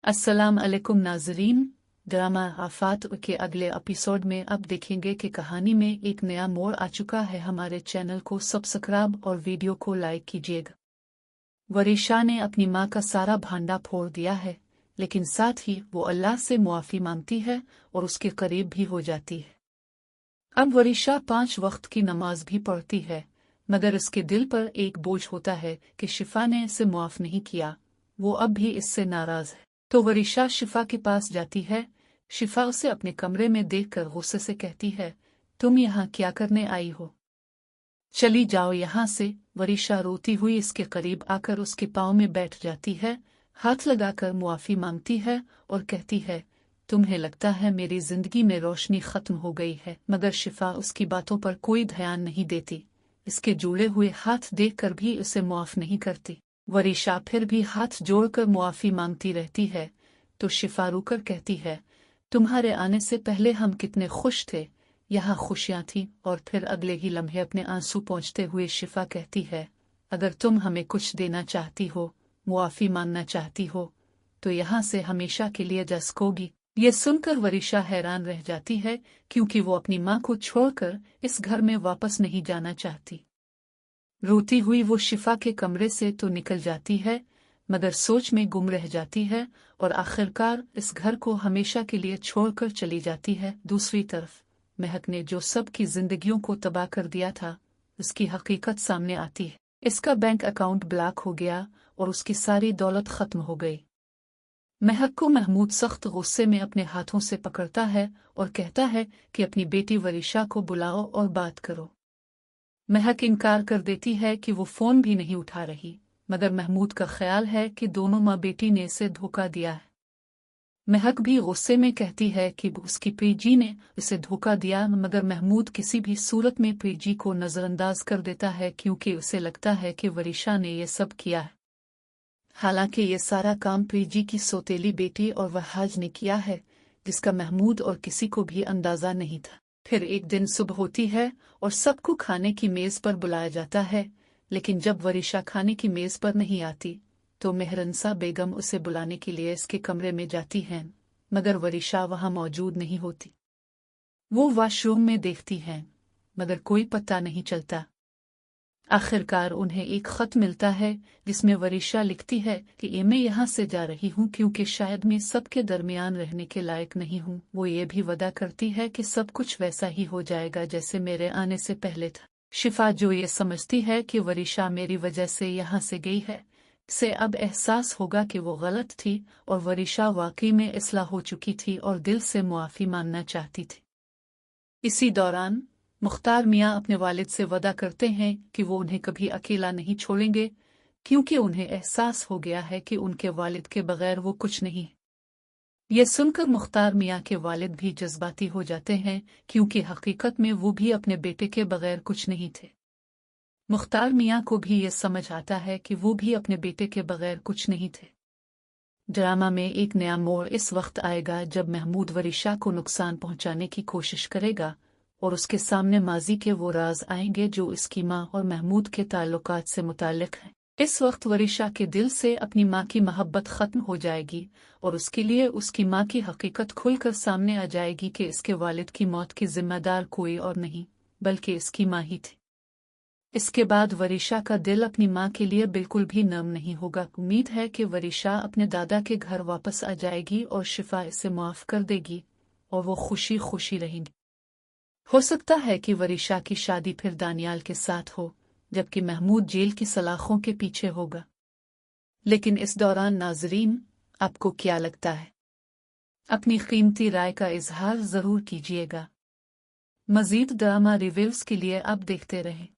अस्सलाम अलैकुम नाजरीन। ड्रामा आफात के अगले एपिसोड में अब देखेंगे कि कहानी में एक नया मोड़ आ चुका है। हमारे चैनल को सब्सक्राइब और वीडियो को लाइक कीजिएगा। वरीशा ने अपनी माँ का सारा भांडा फोड़ दिया है, लेकिन साथ ही वो अल्लाह से मुआफ़ी मांगती है और उसके करीब भी हो जाती है। अब वरीशा 5 वक्त की नमाज भी पढ़ती है, मगर उसके दिल पर एक बोझ होता है कि शिफा ने इसे मुआफ़ नहीं किया। वो अब भी इससे नाराज़ है। तो वरीशा शिफा के पास जाती है। शिफा उसे अपने कमरे में देखकर गुस्से से कहती है, तुम यहाँ क्या करने आई हो? चली जाओ यहाँ से। वरीशा रोती हुई इसके करीब आकर उसके पाँव में बैठ जाती है, हाथ लगाकर मुआफ़ी मांगती है और कहती है, तुम्हें लगता है मेरी जिंदगी में रोशनी खत्म हो गई है? मगर शिफा उसकी बातों पर कोई ध्यान नहीं देती। इसके जुड़े हुए हाथ देखकर भी उसे मुआफ़ नहीं करती। वरीशा फिर भी हाथ जोड़कर मुआफ़ी मांगती रहती है, तो शिफा रुकर कहती है, तुम्हारे आने से पहले हम कितने खुश थे, यहाँ खुशियाँ थीं। और फिर अगले ही लम्हे अपने आंसू पोंछते हुए शिफा कहती है, अगर तुम हमें कुछ देना चाहती हो, मुआफ़ी मांगना चाहती हो, तो यहाँ से हमेशा के लिए जा सकोगी। ये सुनकर वरीशा हैरान रह जाती है, क्योंकि वो अपनी माँ को छोड़कर इस घर में वापस नहीं जाना चाहती। रोती हुई वो शिफा के कमरे से तो निकल जाती है, मगर सोच में गुम रह जाती है और आखिरकार इस घर को हमेशा के लिए छोड़कर चली जाती है। दूसरी तरफ महक ने जो सबकी जिंदगियों को तबाह कर दिया था, उसकी हकीकत सामने आती है। इसका बैंक अकाउंट ब्लॉक हो गया और उसकी सारी दौलत खत्म हो गई। महक को महमूद सख्त गुस्से में अपने हाथों से पकड़ता है और कहता है कि अपनी बेटी वरीशा को बुलाओ और बात करो। महक इनकार कर देती है कि वो फ़ोन भी नहीं उठा रही, मगर महमूद का ख्याल है कि दोनों माँ बेटी ने इसे धोखा दिया है। महक भी गुस्से में कहती है कि उसकी पीजी ने उसे धोखा दिया, मगर महमूद किसी भी सूरत में पीजी को नज़रअंदाज कर देता है, क्योंकि उसे लगता है कि वरीशा ने ये सब किया है। हालांकि ये सारा काम पीजी की सौतेली बेटी और वहाज ने किया है, जिसका महमूद और किसी को भी अंदाज़ा नहीं था। फिर एक दिन सुबह होती है और सबको खाने की मेज़ पर बुलाया जाता है, लेकिन जब वरीशा खाने की मेज़ पर नहीं आती, तो मेहरनसा बेगम उसे बुलाने के लिए इसके कमरे में जाती हैं, मगर वरीशा वहां मौजूद नहीं होती। वो वॉशरूम में देखती हैं, मगर कोई पता नहीं चलता। आखिरकार उन्हें एक खत मिलता है, जिसमें वरीशा लिखती है कि मैं यहाँ से जा रही हूँ क्योंकि शायद मैं सबके दरमियान रहने के लायक नहीं हूँ। वो ये भी वादा करती है कि सब कुछ वैसा ही हो जाएगा जैसे मेरे आने से पहले था। शिफा, जो ये समझती है कि वरीशा मेरी वजह से यहाँ से गई है, से अब एहसास होगा कि वो गलत थी और वरीशा वाकई में इस्लाह हो चुकी थी और दिल से मुआफ़ी मांगना चाहती थी। इसी दौरान मुख्तार मियाँ अपने वालिद से वादा करते हैं कि वो उन्हें कभी अकेला नहीं छोड़ेंगे, क्योंकि उन्हें एहसास हो गया है कि उनके वालिद के बगैर वो कुछ नहीं। ये सुनकर मुख्तार मियाँ के वालिद भी जज्बाती हो जाते हैं, क्योंकि हकीकत में वो भी अपने बेटे के बगैर कुछ नहीं थे। मुख्तार मियाँ को भी ये समझ आता है कि वो भी अपने बेटे के बगैर कुछ नहीं थे। ड्रामा में एक नया मोड़ इस वक्त आएगा जब महमूद वरीशा को नुकसान पहुंचाने की कोशिश करेगा और उसके सामने माजी के वो राज आएंगे जो इसकी माँ और महमूद के ताल्लुकात से मुताल्लिक हैं। इस वक्त वरीशा के दिल से अपनी माँ की मोहब्बत खत्म हो जाएगी और उसके लिए उसकी माँ की हकीकत खुलकर सामने आ जाएगी कि इसके वालिद की मौत की जिम्मेदार कोई और नहीं बल्कि इसकी माँ ही थी। इसके बाद वरीशा का दिल अपनी माँ के लिए बिल्कुल भी नम नहीं होगा। उम्मीद है कि वरीशा अपने दादा के घर वापस आ जाएगी और शिफा इसे माफ़ कर देगी और वो खुशी खुशी रहेंगी। हो सकता है कि वरीशा की शादी फिर दानियाल के साथ हो, जबकि महमूद जेल की सलाखों के पीछे होगा। लेकिन इस दौरान नाजरीन, आपको क्या लगता है? अपनी कीमती राय का इजहार ज़रूर कीजिएगा। मज़ीद ड्रामा रिव्यूज़ के लिए आप देखते रहें।